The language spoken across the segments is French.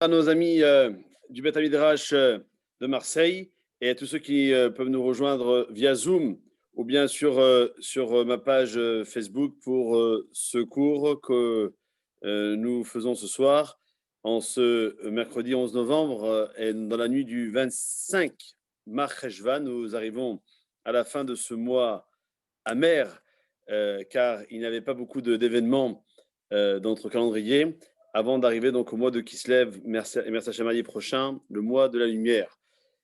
À nos amis du Beth Midrash de Marseille et à tous ceux qui peuvent nous rejoindre via Zoom ou bien sur ma page Facebook pour ce cours que nous faisons ce soir en ce mercredi 11 novembre et dans la nuit du 25 Mar Cheshvan. Nous arrivons à la fin de ce mois amer car il n'y avait pas beaucoup d'événements dans notre calendrier avant d'arriver donc au mois de Kislev, merci Hacham prochain, le mois de la lumière.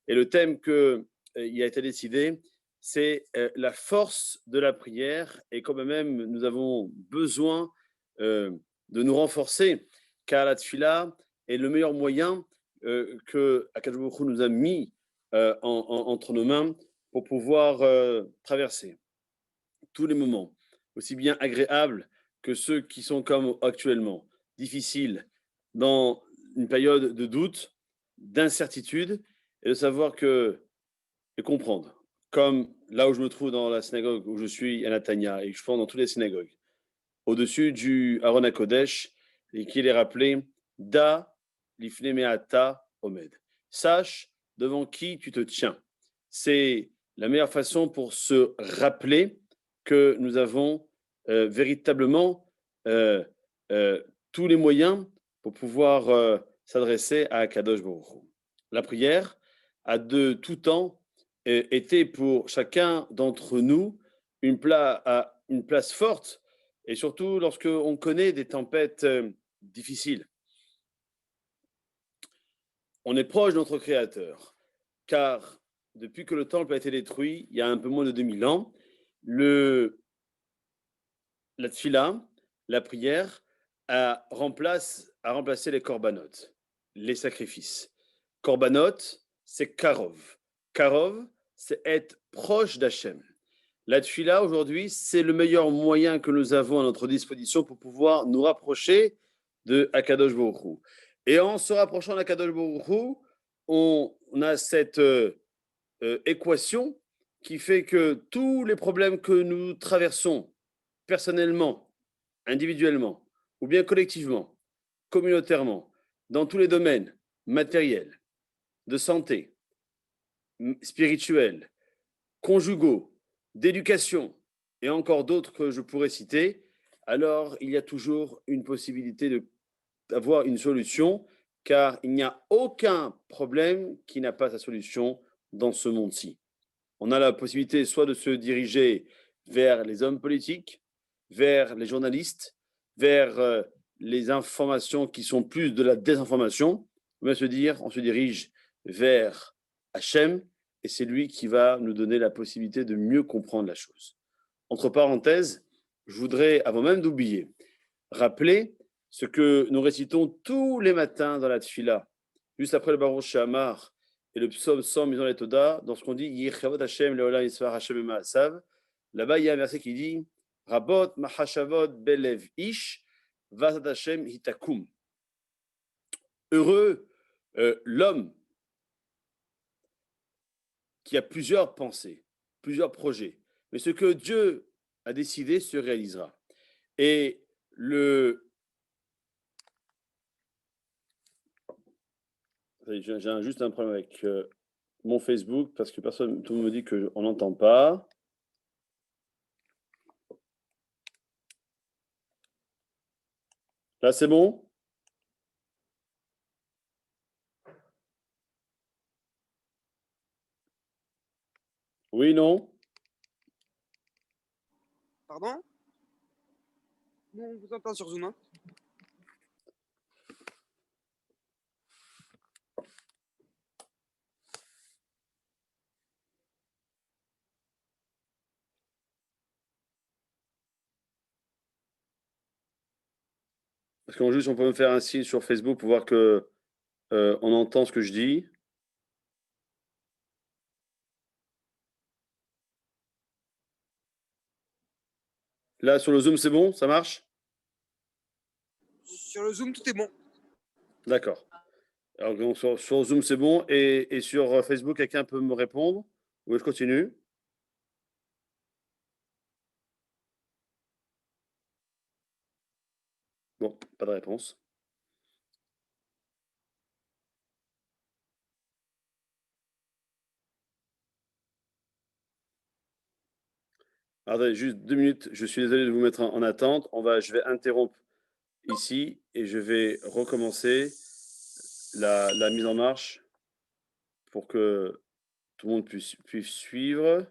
Et le thème qui a été décidé, c'est la force de la prière et quand même nous avons besoin de nous renforcer car la tfila est le meilleur moyen que Akadosh Baruch Hu nous a mis entre nos mains pour pouvoir traverser tous les moments, aussi bien agréables que ceux qui sont comme actuellement, difficiles, dans une période de doute, d'incertitude, et de savoir et comprendre, comme là où je me trouve dans la synagogue où je suis à Natania, et je pense dans toutes les synagogues, au-dessus du Aaron HaKodesh, et qu'il est rappelé, Da lifne me'ata omed. Sache devant qui tu te tiens. C'est la meilleure façon pour se rappeler que nous avons véritablement tous les moyens pour pouvoir s'adresser à Kadosh Baruch Hu. La prière a de tout temps été pour chacun d'entre nous une place forte, et surtout lorsqu'on connaît des tempêtes difficiles. On est proche de notre Créateur, car depuis que le temple a été détruit, il y a un peu moins de 2000 ans, la tfila, la prière, a remplacé les korbanot, les sacrifices. Korbanot, c'est karov. Karov, c'est être proche d'Hachem. La tfila, aujourd'hui, c'est le meilleur moyen que nous avons à notre disposition pour pouvoir nous rapprocher de Akadosh Baruch Hu. Et en se rapprochant d'Akadosh Baruch Hu, on a cette équation qui fait que tous les problèmes que nous traversons personnellement, individuellement, ou bien collectivement, communautairement, dans tous les domaines matériels, de santé, spirituels, conjugaux, d'éducation, et encore d'autres que je pourrais citer, alors il y a toujours une possibilité d'avoir une solution, car il n'y a aucun problème qui n'a pas sa solution dans ce monde-ci. On a la possibilité soit de se diriger vers les hommes politiques, vers les journalistes, vers les informations qui sont plus de la désinformation, on va on se dirige vers Hachem, et c'est lui qui va nous donner la possibilité de mieux comprendre la chose. Entre parenthèses, je voudrais, avant même d'oublier, rappeler ce que nous récitons tous les matins dans la tfila, juste après le Baruch She'amar et le psaume 100 mis dans les Toda, dans ce qu'on dit Yirchavot Hashem leolam yisvar Hashem ma'asav. Là-bas, il y a un verset qui dit Rabot mahashavot belev ish vasat Hashem hitakum. Heureux l'homme qui a plusieurs pensées, plusieurs projets, mais ce que Dieu a décidé se réalisera. Et j'ai juste un problème avec mon Facebook parce que tout le monde me dit qu'on n'entend pas. Là, c'est bon? Oui, non? Pardon? Nous, on vous entend sur Zoom. Hein. Parce qu'en juste, on peut me faire un signe sur Facebook pour voir que on entend ce que je dis. Là, sur le Zoom, c'est bon? Ça marche? Sur le Zoom, tout est bon. D'accord. Alors, donc, sur Zoom, c'est bon. Et sur Facebook, quelqu'un peut me répondre? Ou je continue? Bon, pas de réponse. Attendez, juste 2 minutes. Je suis désolé de vous mettre en attente. Je vais interrompre ici et je vais recommencer la mise en marche pour que tout le monde puisse suivre.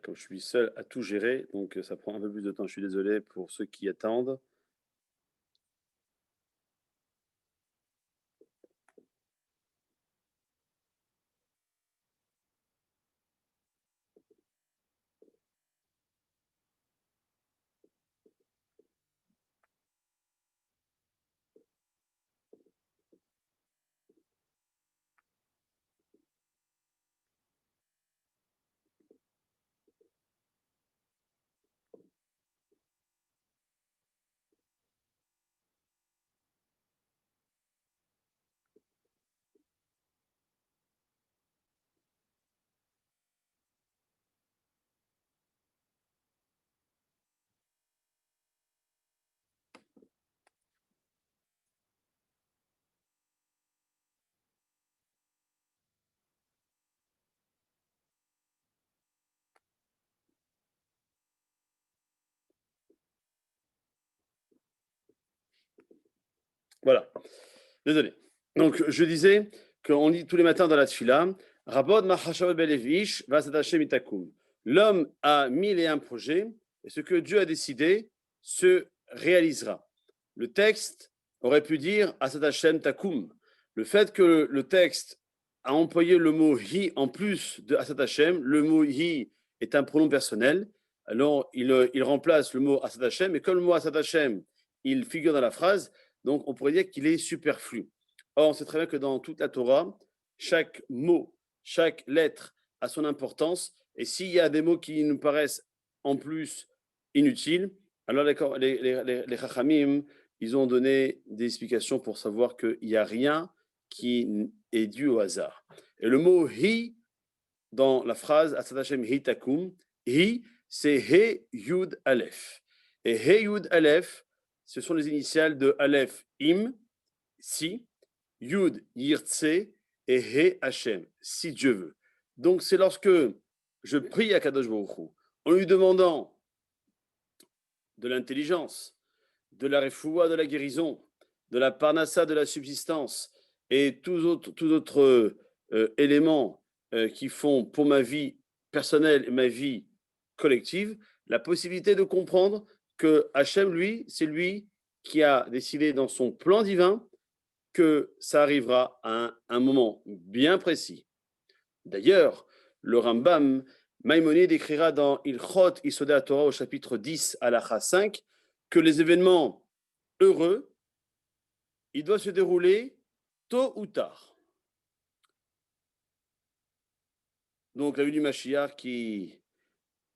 Comme je suis seul à tout gérer, donc ça prend un peu plus de temps. Je suis désolé pour ceux qui attendent. Voilà, désolé. Donc, je disais qu'on lit tous les matins dans la tfila, Rabod Mahashav Belevish, Vasad Hashem Itakum. L'homme a 1001 projets et ce que Dieu a décidé se réalisera. Le texte aurait pu dire Asad Hashem Takum. Le fait que le texte a employé le mot hi en plus de Asad Hashem, le mot hi est un pronom personnel, alors il remplace le mot Asad Hashem, et comme le mot Asad Hashem, il figure dans la phrase, donc on pourrait dire qu'il est superflu. Or, on sait très bien que dans toute la Torah, chaque mot, chaque lettre a son importance, et s'il y a des mots qui nous paraissent en plus inutiles, alors les Chachamim, ils ont donné des explications pour savoir qu'il n'y a rien qui est dû au hasard. Et le mot hi, dans la phrase Asad Hashem hi takum, hi, c'est he yud aleph. Et he yud aleph, ce sont les initiales de aleph im, si, yud yirtse et he Hashem, si Dieu veut. Donc c'est lorsque je prie à Kadosh Baruch Hu, en lui demandant de l'intelligence, de la refoua, de la guérison, de la parnassa, de la subsistance, et tous autres éléments qui font pour ma vie personnelle et ma vie collective, la possibilité de comprendre que Hachem, lui, c'est lui qui a décidé dans son plan divin que ça arrivera à un moment bien précis. D'ailleurs, le Rambam, Maïmonide écrira dans Ilchot Isodei Torah au chapitre 10, halakha 5, que les événements heureux, ils doivent se dérouler tôt ou tard. Donc la venue du Mashiach, qui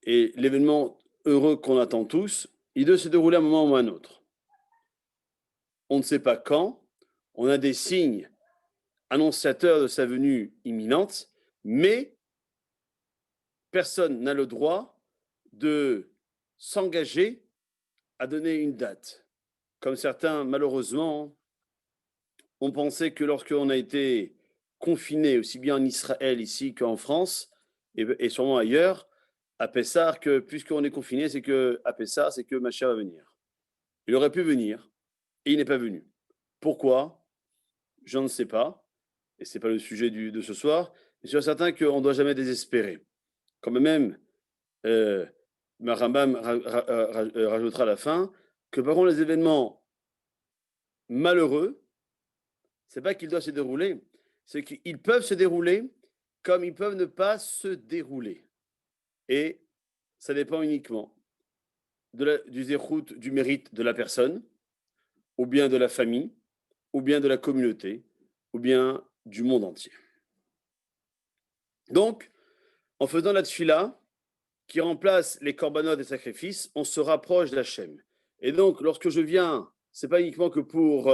est l'événement heureux qu'on attend tous, il doit se dérouler à un moment ou à un autre. On ne sait pas quand, on a des signes annonciateurs de sa venue imminente, mais personne n'a le droit de s'engager à donner une date. Comme certains, malheureusement, ont pensé que lorsqu'on a été confiné, aussi bien en Israël ici qu'en France, et sûrement ailleurs, à Pessah, que puisqu'on est confiné, c'est que à Pessah, c'est que Mashiach va venir. Il aurait pu venir, et il n'est pas venu. Pourquoi? Je ne sais pas, et ce n'est pas le sujet de ce soir, mais je suis certain qu'on ne doit jamais désespérer. Quand même, ma Rambam rajoutera à la fin que par contre les événements malheureux, c'est pas qu'ils doivent se dérouler, c'est qu'ils peuvent se dérouler comme ils peuvent ne pas se dérouler. Et ça dépend uniquement du zérout, du mérite de la personne, ou bien de la famille, ou bien de la communauté, ou bien du monde entier. Donc, en faisant la tfila, qui remplace les korbanot des sacrifices, on se rapproche d'Hachem. Et donc, lorsque je viens, ce n'est pas uniquement que pour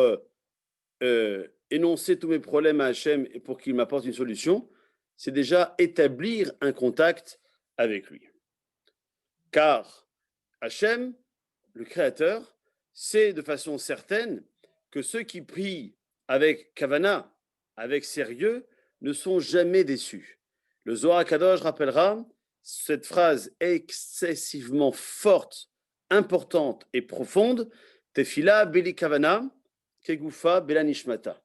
énoncer tous mes problèmes à Hachem et pour qu'il m'apporte une solution, c'est déjà établir un contact avec lui. Car Hachem, le Créateur, sait de façon certaine que ceux qui prient avec kavana, avec sérieux, ne sont jamais déçus. Le Zohar Kadosh rappellera cette phrase excessivement forte, importante et profonde, Tefila beli kavana, kegufa bela nishmata,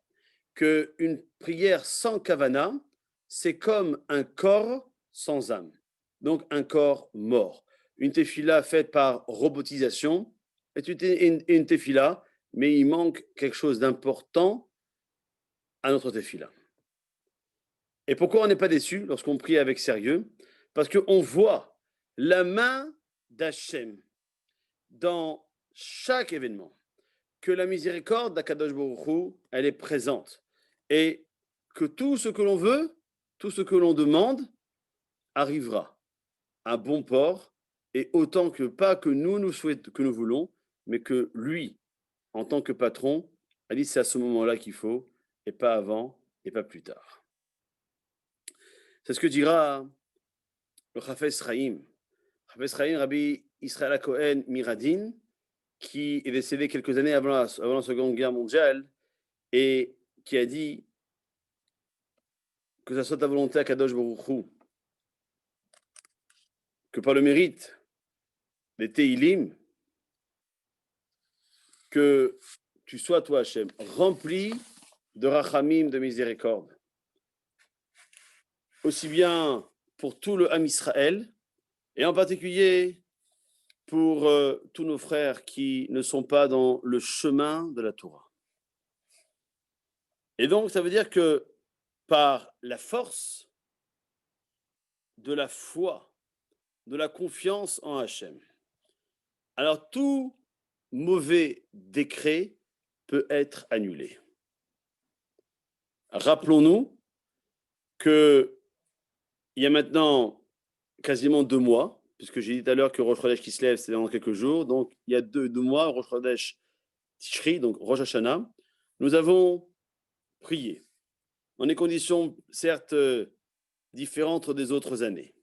que une prière sans kavana, c'est comme un corps sans âme, donc un corps mort. Une tefila faite par robotisation est une tefila, mais il manque quelque chose d'important à notre tefila. Et pourquoi on n'est pas déçu lorsqu'on prie avec sérieux? Parce qu'on voit la main d'Hachem dans chaque événement, que la miséricorde d'Akadosh Baruch Hu, elle est présente, et que tout ce que l'on veut, tout ce que l'on demande, arrivera à bon port, et autant que pas que nous souhaitons, que nous voulons, mais que lui, en tant que patron, a dit c'est à ce moment-là qu'il faut, et pas avant, et pas plus tard. C'est ce que dira le Chafetz Chaim. Chafetz Chaim, Rabbi Israël Cohen Miradin, qui est décédé quelques années avant la Seconde Guerre mondiale, et qui a dit que ça soit ta volonté à Kadosh Baruch Hu, que par le mérite des Teilim, que tu sois, toi, Hachem, rempli de rachamim, de miséricorde, aussi bien pour tout le Ham Israël, et en particulier pour tous nos frères qui ne sont pas dans le chemin de la Torah. Et donc, ça veut dire que par la force de la foi, de la confiance en Hachem, alors tout mauvais décret peut être annulé. Rappelons-nous qu'il y a maintenant quasiment 2 mois, puisque j'ai dit tout à l'heure que Rosh Chodesh qui se lève, c'est dans quelques jours, donc il y a 2 mois, Rosh Chodesh Tishri, donc Rosh Hashanah, nous avons prié, dans des conditions certes différentes des autres années.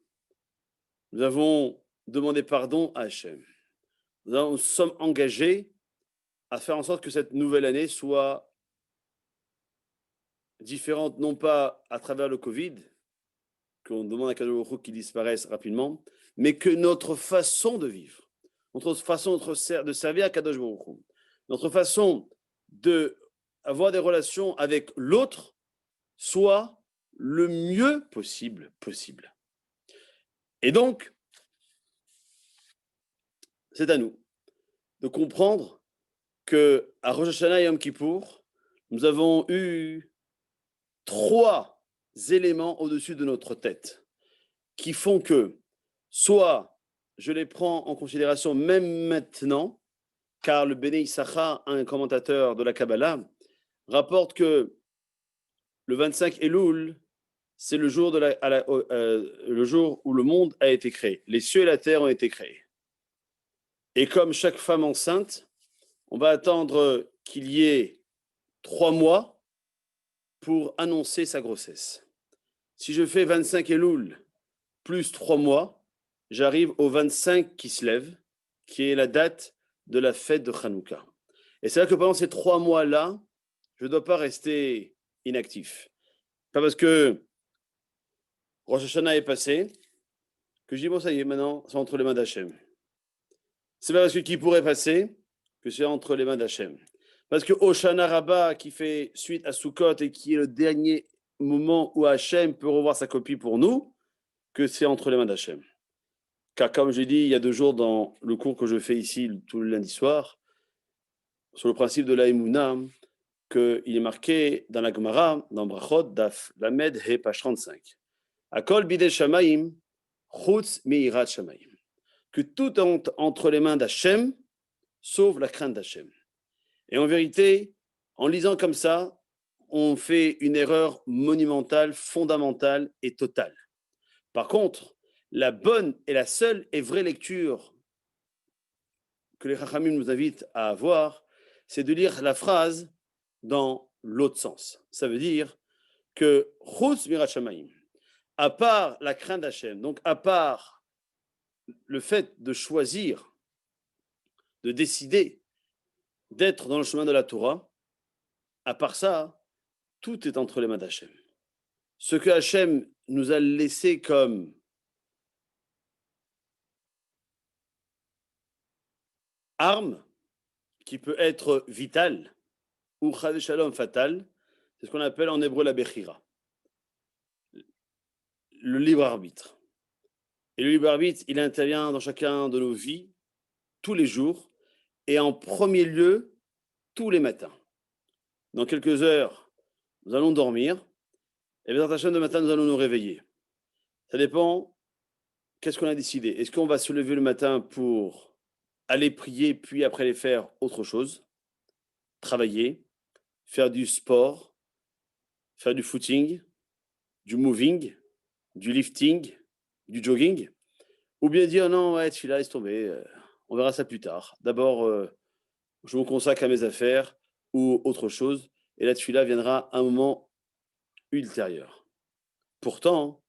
Nous avons demandé pardon à Hachem. Nous sommes engagés à faire en sorte que cette nouvelle année soit différente, non pas à travers le Covid, qu'on demande à Kadosh Baruch Hu qu'il disparaisse rapidement, mais que notre façon de vivre, notre façon de servir à Kadosh Baruch Hu, notre façon d'avoir des relations avec l'autre soit le mieux possible. Et donc, c'est à nous de comprendre qu'à Rosh Hashanah et Yom Kippour, nous avons eu 3 éléments au-dessus de notre tête qui font que soit je les prends en considération même maintenant, car le Béné Issachar, un commentateur de la Kabbalah, rapporte que le 25 Elul, c'est le jour, le jour où le monde a été créé. Les cieux et la terre ont été créés. Et comme chaque femme enceinte, on va attendre qu'il y ait 3 mois pour annoncer sa grossesse. Si je fais 25 Elul plus 3 mois, j'arrive au 25 qui se lève, qui est la date de la fête de Hanouka. Et c'est là que pendant ces 3 mois-là, je ne dois pas rester inactif. Pas parce que Rosh Hashanah est passé, que je dis, bon, ça y est, maintenant, c'est entre les mains d'Hachem. C'est pas parce que qui pourrait passer que c'est entre les mains d'Hachem. Parce que Hoshana Rabbah, qui fait suite à Sukkot et qui est le dernier moment où Hachem peut revoir sa copie pour nous, que c'est entre les mains d'Hachem. Car comme je dis il y a 2 jours dans le cours que je fais ici tout le lundi soir, sur le principe de la Emouna, qu'il est marqué dans la Gemara, dans Brachot, Daf Lamed He page 35. Akol bidei shamayim, chutz meirat shamayim. Que tout est entre les mains d'Hachem, sauf la crainte d'Hachem. Et en vérité, en lisant comme ça, on fait une erreur monumentale, fondamentale et totale. Par contre, la bonne et la seule et vraie lecture que les Chachamim nous invitent à avoir, c'est de lire la phrase dans l'autre sens. Ça veut dire que Chutz mirat shamayim, à part la crainte d'Hachem, donc à part le fait de choisir, de décider d'être dans le chemin de la Torah, à part ça, tout est entre les mains d'Hachem. Ce que Hachem nous a laissé comme arme, qui peut être vitale, ou chas shalom fatale, c'est ce qu'on appelle en hébreu la bechira, le libre arbitre. Et le libre arbitre, il intervient dans chacun de nos vies, tous les jours, et en premier lieu, tous les matins. Dans quelques heures, nous allons dormir, et bien de matin, nous allons nous réveiller. Ça dépend, qu'est-ce qu'on a décidé. Est-ce qu'on va se lever le matin pour aller prier, puis après aller faire autre chose, travailler, faire du sport, faire du footing, du moving, du lifting, du jogging, ou bien dire non, ouais, celui-là, laisse tomber, on verra ça plus tard. D'abord, je me consacre à mes affaires ou autre chose, et là, celui-là viendra à un moment ultérieur. Pourtant,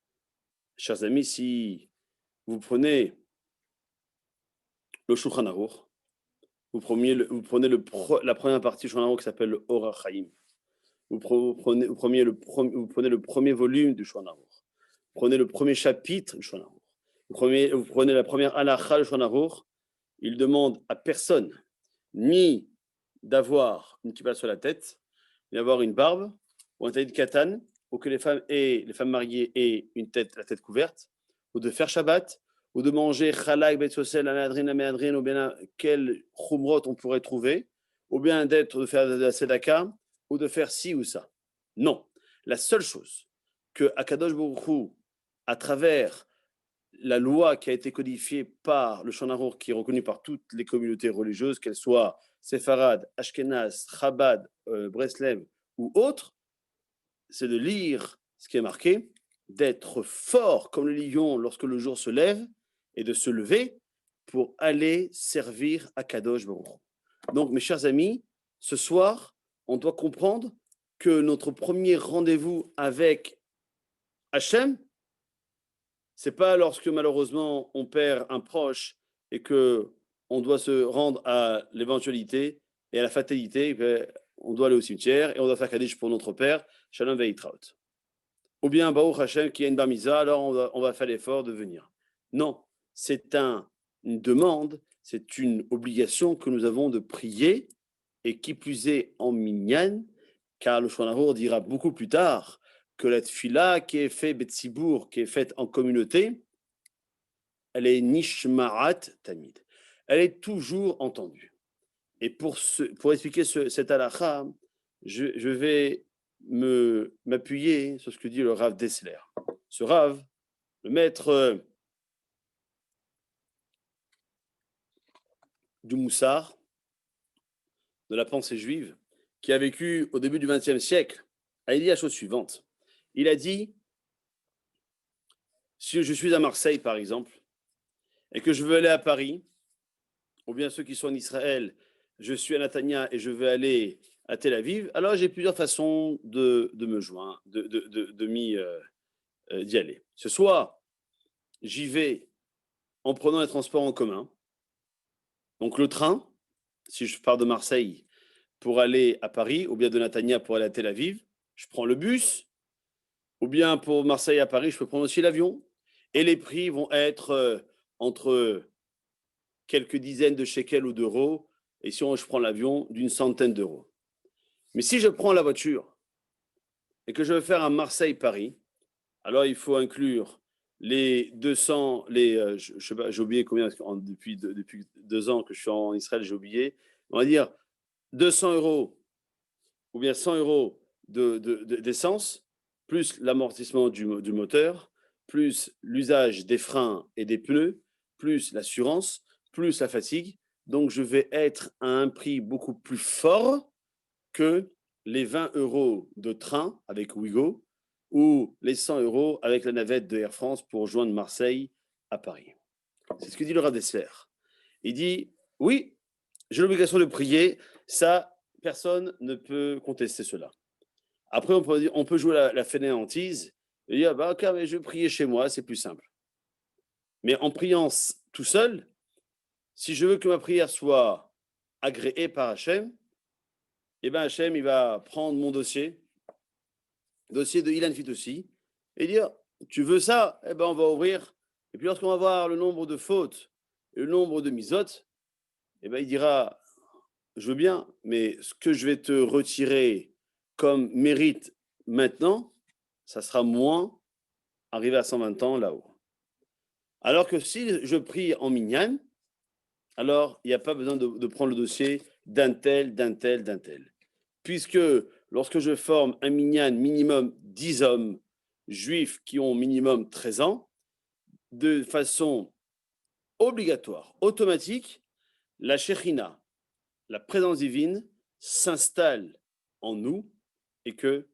chers amis, si vous prenez le Shulchan Aruch, vous prenez la première partie du Shulchan Aruch qui s'appelle le Orach Chaim. Vous prenez le premier volume du Shulchan Aruch. Vous prenez le premier chapitre du Shulchan Aruch. Vous prenez la première halakha du Shulchan Aruch. Il demande à personne ni d'avoir une kippa sur la tête, ni d'avoir une barbe ou un talit katan, ou que les femmes mariées aient la tête couverte, ou de faire Shabbat, ou de manger chalak, betsosel, la ou bien quel chumrot on pourrait trouver, ou bien de faire de la tzedaka, ou de faire ci ou ça. Non. La seule chose que Akadosh Baruch Hu, à travers la loi qui a été codifiée par le Shulchan Aruch, qui est reconnue par toutes les communautés religieuses, qu'elles soient séfarades, ashkénazes, chabad, breslev ou autres, c'est de lire ce qui est marqué, d'être fort comme le lion lorsque le jour se lève et de se lever pour aller servir à Kadosh Baruch Hu. Donc, mes chers amis, ce soir, on doit comprendre que notre premier rendez-vous avec Hachem, c'est pas lorsque malheureusement on perd un proche et que on doit se rendre à l'éventualité et à la fatalité, on doit aller au cimetière et on doit faire Kaddish pour notre père, Shalom Veitraut. Ou bien Baruch Hashem qui a une bar mitzvah, alors on va faire l'effort de venir. Non, c'est une demande, c'est une obligation que nous avons de prier, et qui plus est en minyan, car le Shulchan Aruch dira beaucoup plus tard que la tfila qui est faite Betsibour, qui est faite en communauté, elle est nishmarat tamid. Elle est toujours entendue. Et pour expliquer cette halakha, je vais m'appuyer sur ce que dit le Rav Dessler. Ce Rav, le maître du Moussar, de la pensée juive, qui a vécu au début du XXe siècle, a dit la chose suivante. Il a dit, si je suis à Marseille, par exemple, et que je veux aller à Paris, ou bien ceux qui sont en Israël, je suis à Netanya et je veux aller à Tel Aviv, alors j'ai plusieurs façons de me joindre, d'y aller. Ce soit, j'y vais en prenant les transports en commun, donc le train, si je pars de Marseille pour aller à Paris, ou bien de Netanya pour aller à Tel Aviv, je prends le bus, ou bien pour Marseille à Paris, je peux prendre aussi l'avion. Et les prix vont être entre quelques dizaines de shekels ou d'euros, et si je prends l'avion, d'une centaine d'euros. Mais si je prends la voiture et que je veux faire un Marseille-Paris, alors il faut inclure les 200, je sais pas, j'ai oublié combien, parce que depuis 2 ans que je suis en Israël, j'ai oublié, on va dire 200 euros ou bien 100 euros d'essence, plus l'amortissement du moteur, plus l'usage des freins et des pneus, plus l'assurance, plus la fatigue. Donc, je vais être à un prix beaucoup plus fort que les 20 euros de train avec Ouigo ou les 100 € avec la navette de Air France pour rejoindre Marseille à Paris. C'est ce que dit le Rav Dessler. Il dit, oui, j'ai l'obligation de prier, ça, personne ne peut contester cela. Après, on peut jouer la fainéantise et dire, bah, ok, mais je vais prier chez moi, c'est plus simple. Mais en priant tout seul, si je veux que ma prière soit agréée par Hachem, eh bien Hachem, il va prendre mon dossier de Ilan Fitossi, et dire, tu veux ça? Eh ben on va ouvrir. Et puis lorsqu'on va voir le nombre de fautes et le nombre de misotes, eh ben il dira, je veux bien, mais ce que je vais te retirer comme mérite maintenant, ça sera moins arrivé à 120 ans là-haut. Alors que si je prie en minyan, alors il n'y a pas besoin de prendre le dossier d'un tel. Puisque lorsque je forme un minyan minimum 10 hommes juifs qui ont minimum 13 ans, de façon obligatoire, automatique, la Shekhinah, la présence divine, s'installe en nous et que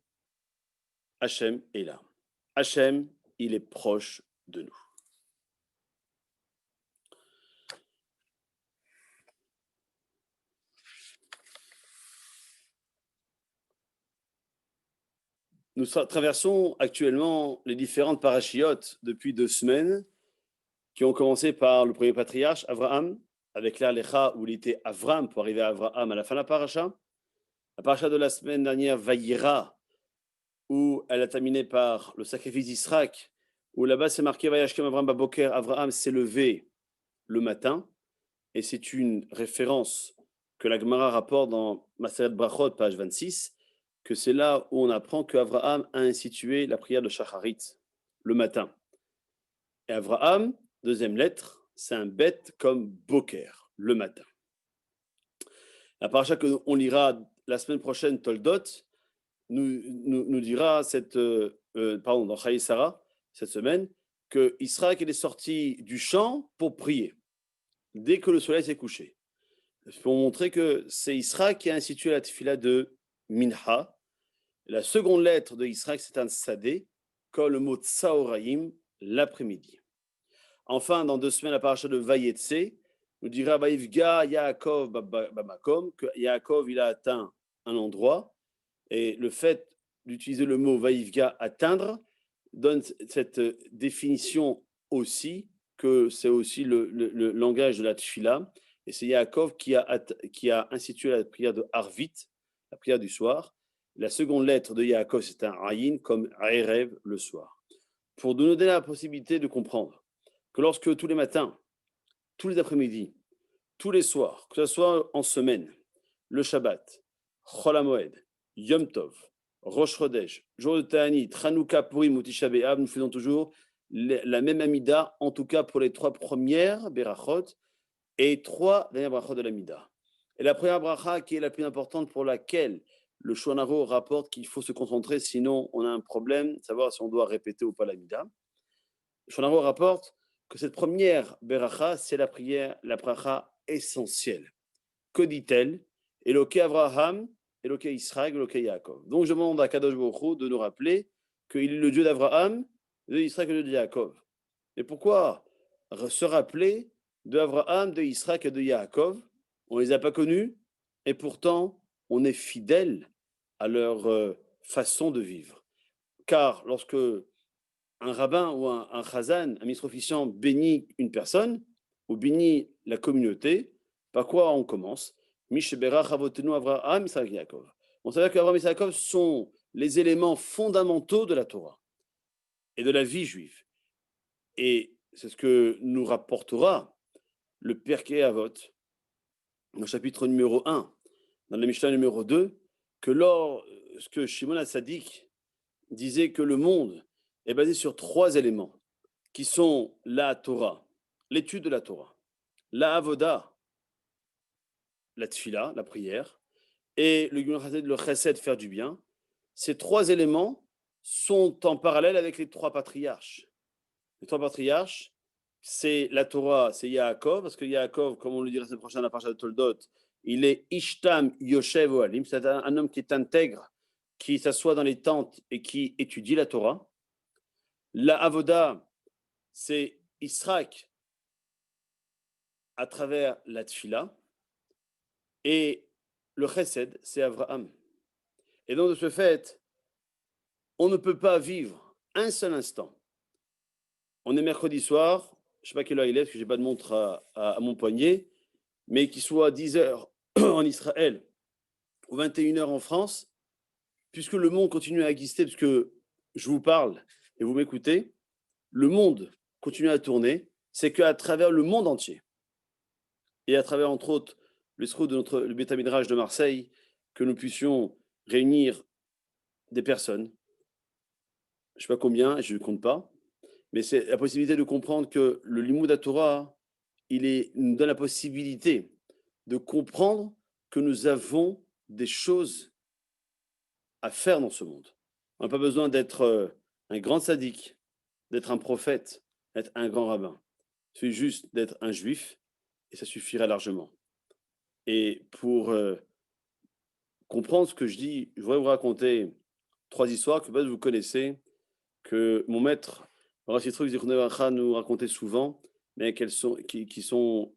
Hachem est là. Hachem, il est proche de nous. Nous traversons actuellement les différentes parachiotes depuis 2 semaines qui ont commencé par le premier patriarche, Abraham, avec l'Alecha où il était Avram pour arriver à Abraham à la fin de la paracha. La paracha de la semaine dernière, Vayira, où elle a terminé par le sacrifice d'Israël, où là-bas c'est marqué Vayashkem Avraham Baboker, Abraham s'est levé le matin, et c'est une référence que la Gemara rapporte dans Maseret Brachot, page 26, que c'est là où on apprend qu'Abraham a institué la prière de Shacharit le matin. Et Abraham, deuxième lettre, c'est un bête comme Boker, le matin. La paracha qu'on lira la semaine prochaine, Toldot, nous dira dans Chaye Sarah, cette semaine, que Israël est sorti du champ pour prier, dès que le soleil s'est couché. Pour montrer que c'est Israël qui a institué la tefila de Minha. La seconde lettre de Israël, c'est un sadé, comme le mot Tsaoraïm, l'après-midi. Enfin, dans 2 semaines, la paracha de Vayetse nous dira Vaïvga Yaakov Bamakom, que Yaakov il a atteint un endroit, et le fait d'utiliser le mot Vaïvga, atteindre, donne cette définition aussi, que c'est aussi le langage de la tefila, et c'est Yaakov qui a institué la prière de Harvit, la prière du soir. La seconde lettre de Yaakov, c'est un Ayin, comme Erev, le soir. Pour nous donner la possibilité de comprendre que lorsque tous les matins, tous les après-midi, tous les soirs, que ce soit en semaine, le Shabbat, Chol HaMoed, Yom Tov, Rosh Chodesh, jour de Ta'anit, Hanouka, Purim ou Tisha B'Av, nous faisons toujours la même Amida, en tout cas pour les 3 premières Berachot et 3 dernières Berachot de l'Amida. Et la première bracha qui est la plus importante pour laquelle le Shulchan Aruch rapporte qu'il faut se concentrer, sinon on a un problème, savoir si on doit répéter ou pas l'Amida. Le Shulchan Aruch rapporte que cette première beracha, c'est la prière, la bracha essentielle. Que dit-elle? Eloké Avraham, Eloké Israël, Eloké Yaakov. Donc je demande à Kadosh Baruch Hu de nous rappeler qu'il est le Dieu d'Avraham, de Israël et le Dieu de Yaakov. Et pourquoi se rappeler de Avraham, de Israël et de Yaakov? On ne les a pas connus et pourtant on est fidèle à leur façon de vivre. Car lorsque un rabbin ou un chazan, un ministre officiant, bénit une personne ou bénit la communauté, par quoi on commence? Mishberach avotenu Avraham, Isaac, Yaakov. On savait qu'Avraham et Yaakov sont les éléments fondamentaux de la Torah et de la vie juive. Et c'est ce que nous rapportera le Pirkei Avot, au chapitre numéro 1, dans la Mishnah numéro 2, que lorsque Shimon HaTzadik disait que le monde est basé sur 3 éléments, qui sont la Torah, l'étude de la Torah, la Avoda, la Tfila, la prière, et le Chesed, faire du bien. Ces 3 éléments sont en parallèle avec les 3 patriarches. Les 3 patriarches, c'est la Torah, c'est Yaakov, parce que Yaakov, comme on le dira la semaine prochaine à la paracha de Toldot, il est Ishtam Yoshev Ohalim, c'est un homme qui est intègre, qui s'assoit dans les tentes et qui étudie la Torah. La avoda, c'est Israq à travers la tfila. Et le chesed, c'est Abraham. Et donc, de ce fait, on ne peut pas vivre un seul instant. On est mercredi soir, je ne sais pas quelle heure il est, parce que je n'ai pas de montre à mon poignet, mais qu'il soit 10 heures en Israël ou 21 heures en France, puisque le monde continue à exister, puisque je vous parle et vous m'écoutez, le monde continue à tourner, c'est qu'à travers le monde entier, et à travers, entre autres, le Beth Midrash de Marseille, que nous puissions réunir des personnes, je ne sais pas combien, je ne compte pas, mais c'est la possibilité de comprendre que le Limoud Torah, nous donne la possibilité de comprendre que nous avons des choses à faire dans ce monde. On n'a pas besoin d'être un grand sadique, d'être un prophète, d'être un grand rabbin. Il suffit juste d'être un juif et ça suffirait largement. Et pour comprendre ce que je dis, je voudrais vous raconter 3 histoires que peut-être vous connaissez, que mon maître, Rashi Truk Zichrono Livracha, nous racontait souvent, mais qui sont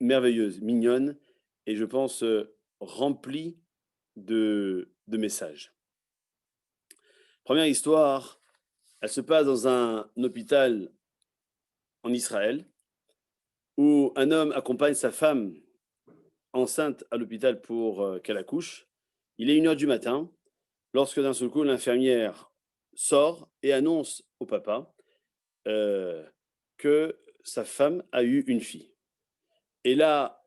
merveilleuses, mignonnes, et je pense remplies de messages. Première histoire, elle se passe dans un hôpital en Israël, où un homme accompagne sa femme enceinte à l'hôpital pour qu'elle accouche. Il est 1 heure du matin, lorsque d'un seul coup, l'infirmière sort et annonce au papa que sa femme a eu une fille. Et là,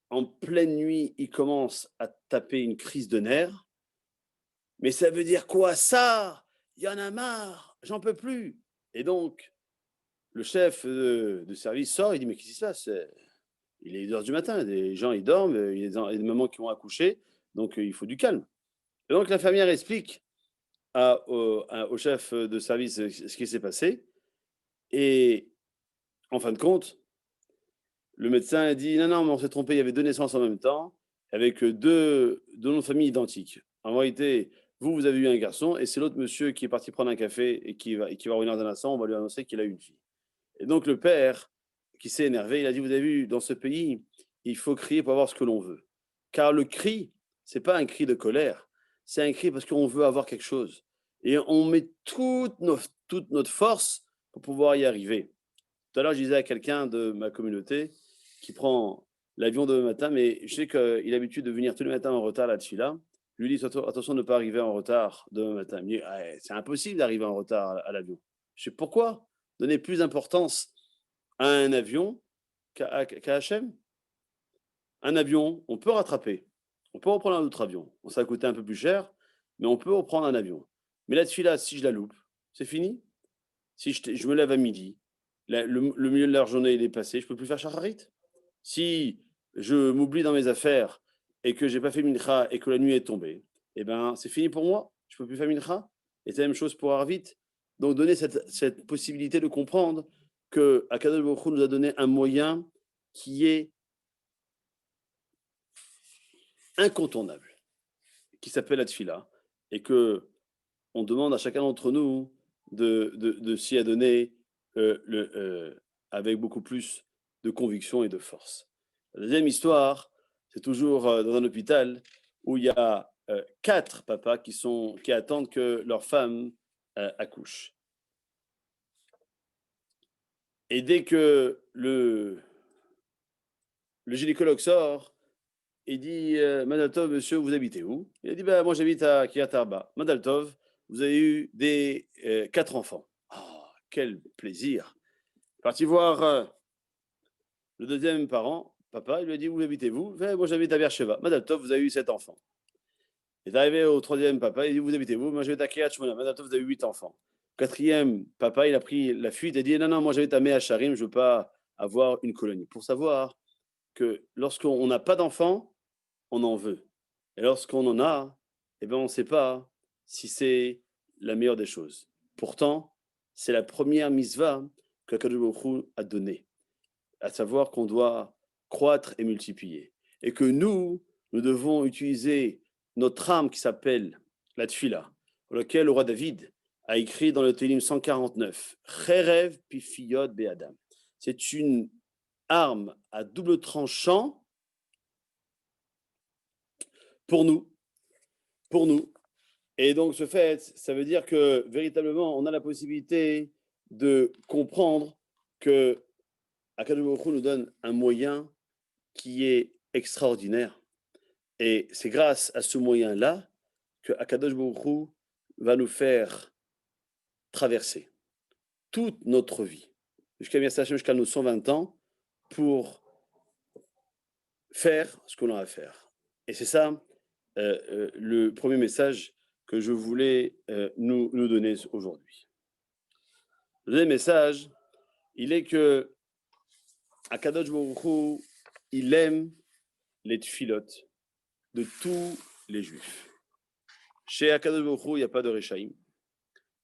en pleine nuit, il commence à taper une crise de nerfs. Mais ça veut dire quoi ça? Il y en a marre, j'en peux plus. Et donc, le chef de service sort, il dit, mais qu'est-ce qui se passe? Il est 2 heures du matin, des gens ils dorment, il y a des mamans qui vont accoucher, donc il faut du calme. Et donc l'infirmière explique au chef de service ce qui s'est passé. Et en fin de compte, le médecin a dit non, mais on s'est trompé, il y avait 2 naissances en même temps, avec deux noms de famille identiques. En réalité, vous avez eu un garçon, et c'est l'autre monsieur qui est parti prendre un café et qui va revenir d'un instant, on va lui annoncer qu'il a eu une fille. Et donc le père, qui s'est énervé, il a dit, vous avez vu, dans ce pays, il faut crier pour avoir ce que l'on veut. Car le cri, c'est pas un cri de colère, c'est un cri parce qu'on veut avoir quelque chose. Et on met toute notre force pour pouvoir y arriver. Tout à l'heure, je disais à quelqu'un de ma communauté qui prend l'avion demain matin, mais je sais qu'il a l'habitude de venir tous les matins en retard là-dessus là. Je lui dis attention de ne pas arriver en retard demain matin. Il me dit c'est impossible d'arriver en retard à l'avion. Je sais pourquoi donner plus d'importance à un avion qu'à Hachem. Un avion, on peut rattraper. On peut reprendre un autre avion. Ça va coûter un peu plus cher, mais on peut reprendre un avion. Mais là-dessus là, si je la loupe, c'est fini. Si je me lève à midi, le milieu de la journée il est passé, je ne peux plus faire shacharit. Si je m'oublie dans mes affaires et que je n'ai pas fait mincha et que la nuit est tombée, eh ben, c'est fini pour moi, je ne peux plus faire mincha. Et c'est la même chose pour Arvit. Donc donner cette possibilité de comprendre que Akadosh Baruch Hu nous a donné un moyen qui est incontournable, qui s'appelle la tfila, et que on demande à chacun d'entre nous de s'y adonner avec beaucoup plus de conviction et de force. La deuxième histoire, c'est toujours dans un hôpital où il y a 4 papas qui attendent que leur femme accouche. Et dès que le gynécologue sort, il dit Madal Tov, monsieur, vous habitez où? Il a dit moi j'habite à Kiryat Arba. Madal Tov, vous avez eu 4 enfants. Oh, quel plaisir! Parti voir le deuxième parent, papa, il lui a dit où habitez-vous? Moi j'habite à Beersheba. Madal Tov, vous avez eu 7 enfants. Il est arrivé au troisième papa, il dit vous habitez-vous? Moi j'habite à Kiryat Shmona. Madal Tov, vous avez eu 8 enfants. Quatrième papa, il a pris la fuite et dit non, moi j'habite à Mea Sharim, je ne veux pas avoir une colonie. Pour savoir que lorsqu'on n'a pas d'enfants, on en veut. Et lorsqu'on en a, eh ben, on ne sait pas si c'est la meilleure des choses. Pourtant, c'est la première mitzvah que Akadosh Baruch Hu a donnée, à savoir qu'on doit croître et multiplier. Et que nous devons utiliser notre âme qui s'appelle la tfila, pour lequel le roi David a écrit dans le Télim 149, Cherev pifiyot be'adam. C'est une arme à double tranchant pour nous. Et donc, ce fait, ça veut dire que véritablement, on a la possibilité de comprendre que Akadosh Baruch Hu nous donne un moyen qui est extraordinaire. Et c'est grâce à ce moyen-là que Akadosh Baruch Hu va nous faire traverser toute notre vie, jusqu'à nos 120 ans, pour faire ce qu'on a à faire. Et c'est ça le premier message que je voulais nous donner aujourd'hui. Le deuxième message, il est que Akadosh Baruch Hu, il aime les tfilotes de tous les juifs. Chez Akadosh Baruch Hu, il n'y a pas de Rechaïm.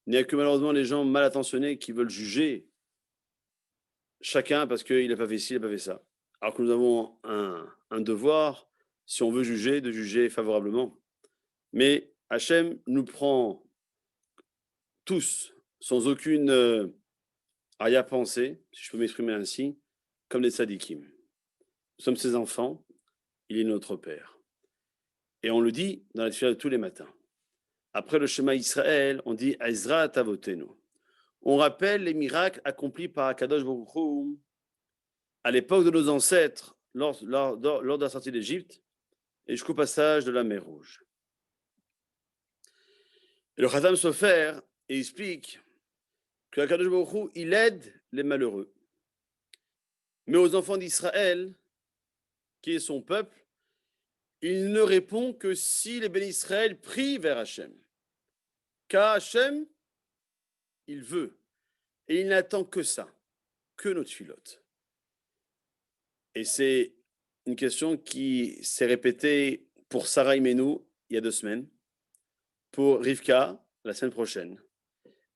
Il n'y a que malheureusement les gens mal intentionnés qui veulent juger chacun parce qu'il n'a pas fait ci, il n'a pas fait ça. Alors que nous avons un devoir, si on veut juger, de juger favorablement. Mais Hachem nous prend tous, sans aucune arrière-pensée, si je peux m'exprimer ainsi, comme des tzadikim. Nous sommes ses enfants, il est notre Père. Et on le dit dans la tefila de tous les matins. Après le Shema Israël, on dit Ezra Tavotenu. On rappelle les miracles accomplis par Akadosh Baruch Hu à l'époque de nos ancêtres, lors de la sortie d'Égypte, et jusqu'au passage de la mer Rouge. Et le Chazam Sofer explique que Akadosh Baruch Hu, il aide les malheureux. Mais aux enfants d'Israël, qui est son peuple, il ne répond que si les bénis Israël prient vers Hachem. Car Hachem, il veut. Et il n'attend que ça, que notre filote. Et c'est une question qui s'est répétée pour Sarah Imenu il y a 2 semaines, pour Rivka la semaine prochaine,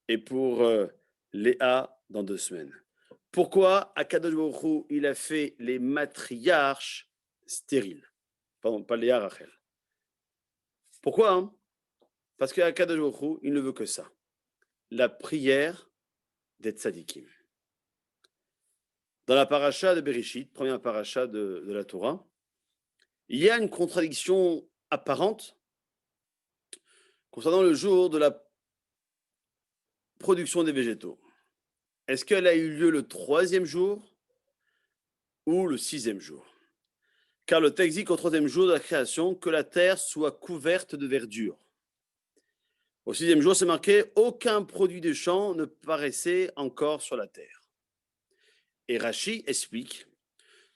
et pour Léa dans 2 semaines. Pourquoi Akadosh Baruch Hu, il a fait les matriarches stériles? Pardon, pas Léa, Rachel. Pourquoi? Parce qu'Akadosh Baruch Hu, il ne veut que ça. La prière des tzadikim. Dans la paracha de Bereshit, première paracha de la Torah, il y a une contradiction apparente concernant le jour de la production des végétaux. Est-ce qu'elle a eu lieu le 3e jour ou le 6e jour? Car le texte dit qu'au 3e jour de la création, que la terre soit couverte de verdure. Au 6e jour, c'est marqué « Aucun produit des champs ne paraissait encore sur la terre ». Et Rashi explique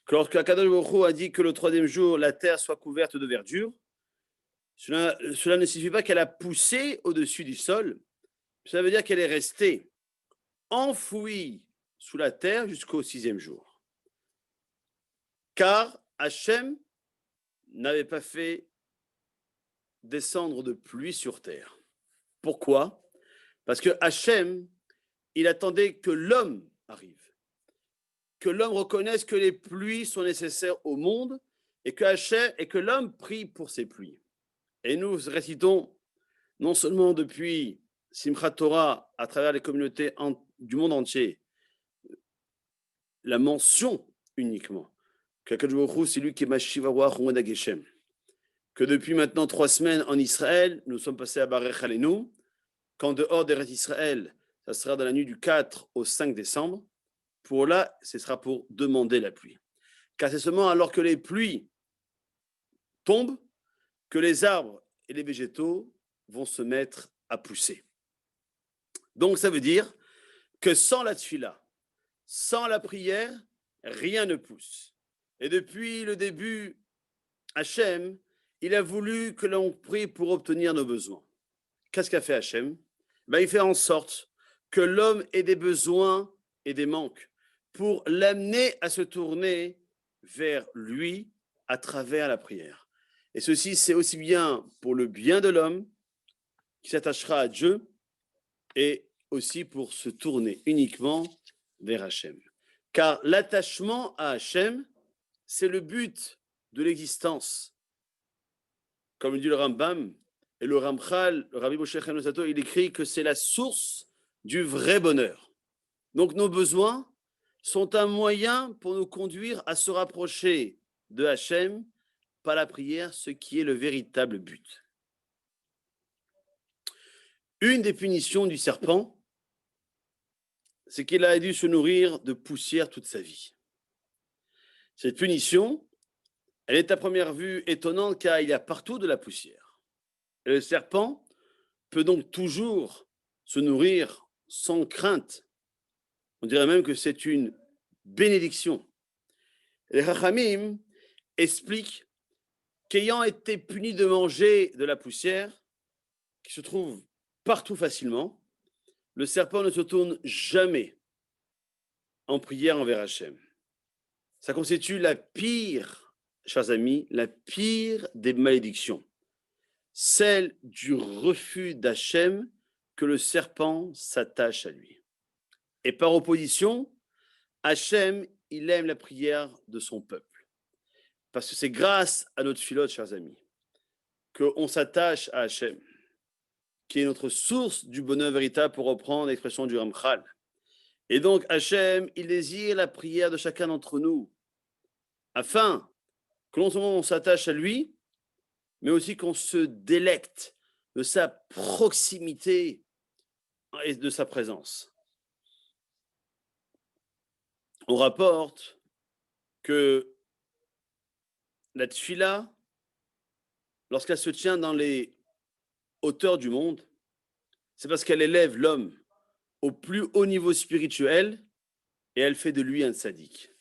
que lorsque Akadosh Baruch Hu a dit que le 3e jour, la terre soit couverte de verdure, cela ne signifie pas qu'elle a poussé au-dessus du sol, ça veut dire qu'elle est restée enfouie sous la terre jusqu'au 6e jour. Car Hachem n'avait pas fait descendre de pluie sur terre. Pourquoi? Parce que Hachem, il attendait que l'homme arrive, que l'homme reconnaisse que les pluies sont nécessaires au monde et que l'homme prie pour ces pluies. Et nous récitons non seulement depuis Simchat Torah à travers les communautés du monde entier la mention uniquement qu'Akadosh Baruch Hu, c'est lui qui est Mashiva Ruach Umod HaGeshem, que depuis maintenant 3 semaines en Israël, nous sommes passés à Barech Aleinu, qu'en dehors d'Eretz Israël, ça sera dans la nuit du 4 au 5 décembre. Pour là, ce sera pour demander la pluie. Car c'est seulement alors que les pluies tombent que les arbres et les végétaux vont se mettre à pousser. Donc ça veut dire que sans la tfila, sans la prière, rien ne pousse. Et depuis le début, Hachem, il a voulu que l'on prie pour obtenir nos besoins. Qu'est-ce qu'a fait Hachem? Il fait en sorte que l'homme ait des besoins et des manques pour l'amener à se tourner vers lui à travers la prière. Et ceci, c'est aussi bien pour le bien de l'homme qui s'attachera à Dieu et aussi pour se tourner uniquement vers Hachem. Car l'attachement à Hachem, c'est le but de l'existence. Comme le dit le Rambam, Et le Ramchal, le Rabbi Moshe Chaim Luzzatto, il écrit que c'est la source du vrai bonheur. Donc nos besoins sont un moyen pour nous conduire à se rapprocher de Hachem par la prière, ce qui est le véritable but. Une des punitions du serpent, c'est qu'il a dû se nourrir de poussière toute sa vie. Cette punition, elle est à première vue étonnante car il y a partout de la poussière. Et le serpent peut donc toujours se nourrir sans crainte. On dirait même que c'est une bénédiction. Les Chachamim expliquent qu'ayant été puni de manger de la poussière, qui se trouve partout facilement, le serpent ne se tourne jamais en prière envers Hachem. Ça constitue la pire, chers amis, la pire des malédictions, celle du refus d'Hachem que le serpent s'attache à lui. Et par opposition, Hachem, il aime la prière de son peuple. Parce que c'est grâce à notre filote, chers amis, qu'on s'attache à Hachem, qui est notre source du bonheur véritable, pour reprendre l'expression du Ramchal. Et donc, Hachem, il désire la prière de chacun d'entre nous, afin que non seulement on s'attache à lui, mais aussi qu'on se délecte de sa proximité et de sa présence. On rapporte que la tfila, lorsqu'elle se tient dans les hauteurs du monde, c'est parce qu'elle élève l'homme au plus haut niveau spirituel et elle fait de lui un tzaddik.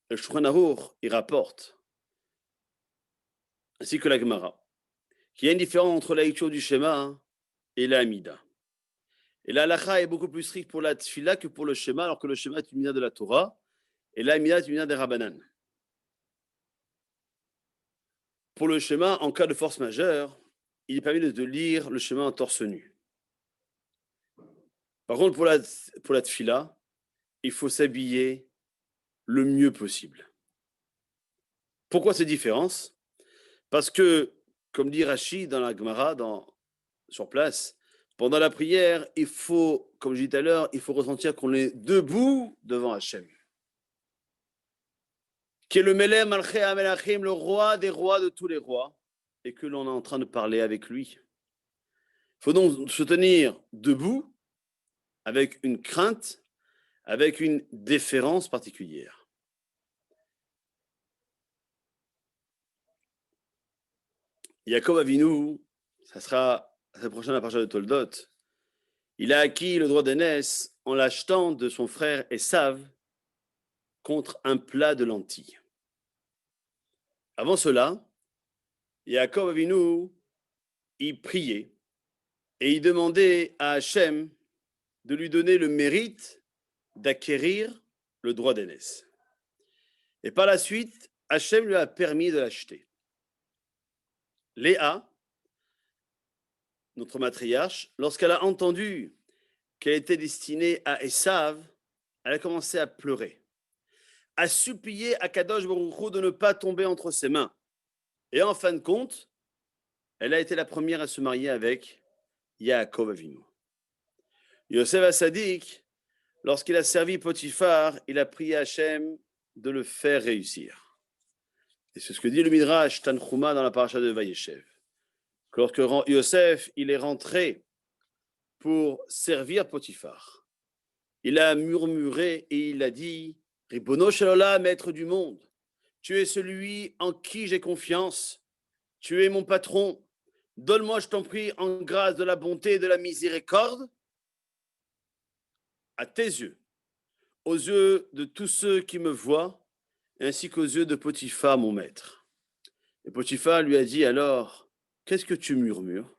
Le Shulchan Aruch, il rapporte, ainsi que la Gemara, qu'il y a une différence entre la lecture du Shema et la Hamida. Et la halakha est beaucoup plus stricte pour la tfila que pour le Shema, alors que le Shema est une mina de la Torah et la Hamida est une mina des Rabbanan. Pour le Shema, en cas de force majeure, il est permis de lire le Shema en torse nu. Par contre, pour la tfila, il faut s'habiller le mieux possible. Pourquoi cette différence? Parce que, comme dit Rashi dans la Gemara, sur place, pendant la prière, il faut, comme je disais tout à l'heure, il faut ressentir qu'on est debout devant Hachem, qui est le Melech Malchei HaMelachim, le roi des rois de tous les rois, et que l'on est en train de parler avec lui. Il faut donc se tenir debout, avec une crainte, avec une déférence particulière. Yaakov Avinu, ça sera la prochaine parasha de Toldot, il a acquis le droit d'aînesse en l'achetant de son frère Esav contre un plat de lentilles. Avant cela, Yaakov Avinu, il priait et il demandait à Hachem de lui donner le mérite d'acquérir le droit d'aînesse. Et par la suite, Hachem lui a permis de l'acheter. Léa, notre matriarche, lorsqu'elle a entendu qu'elle était destinée à Esav, elle a commencé à pleurer, à supplier à Kadosh Baruch Hu de ne pas tomber entre ses mains. Et en fin de compte, elle a été la première à se marier avec Yaakov Avinu. Yosef HaSadik, lorsqu'il a servi Potiphar, il a prié Hachem de le faire réussir. Et c'est ce que dit le Midrash Tanchuma dans la paracha de Vayeshev. Que lorsque Yosef il est rentré pour servir Potiphar, il a murmuré et il a dit « Ribono shel olam, maître du monde, tu es celui en qui j'ai confiance, tu es mon patron, donne-moi, je t'en prie, en grâce de la bonté et de la miséricorde, à tes yeux, aux yeux de tous ceux qui me voient, ainsi qu'aux yeux de Potiphar, mon maître. » Et Potiphar lui a dit alors, « Qu'est-ce que tu murmures?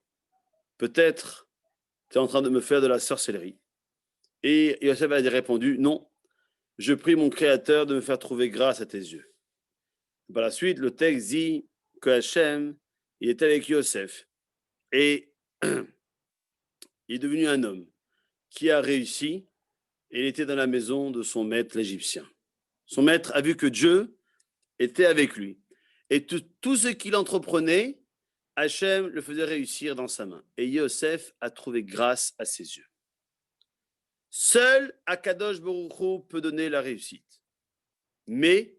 Peut-être tu es en train de me faire de la sorcellerie. » Et Yosef a répondu, « Non, je prie mon Créateur de me faire trouver grâce à tes yeux. » Par la suite, le texte dit que Hachem, il était avec Yosef et il est devenu un homme qui a réussi et il était dans la maison de son maître l'Égyptien. Son maître a vu que Dieu était avec lui et tout ce qu'il entreprenait, Hachem le faisait réussir dans sa main. Et Yosef a trouvé grâce à ses yeux. Seul Akadosh Baruch Hu peut donner la réussite. Mais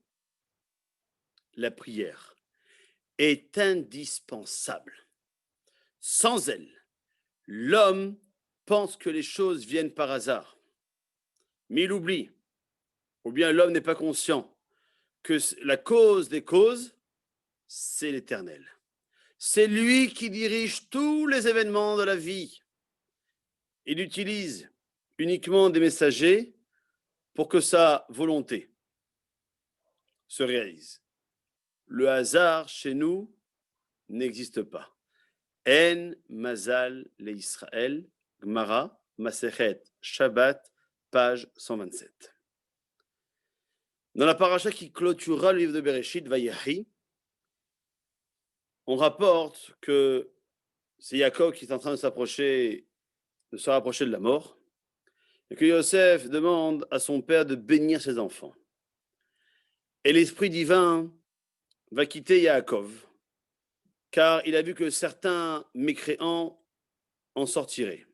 la prière est indispensable. Sans elle, l'homme pense que les choses viennent par hasard. Mais il oublie, ou bien l'homme n'est pas conscient, que la cause des causes, c'est l'Éternel. C'est lui qui dirige tous les événements de la vie. Il utilise uniquement des messagers pour que sa volonté se réalise. Le hasard, chez nous, n'existe pas. En mazal le Israël, Gemara, Masechet, Shabbat, page 127. Dans la paracha qui clôturera le livre de Bereshit, Vayechi, on rapporte que c'est Yaakov qui est en train de se rapprocher de la mort, et que Yosef demande à son père de bénir ses enfants. Et l'Esprit divin va quitter Yaakov, car il a vu que certains mécréants en sortiraient.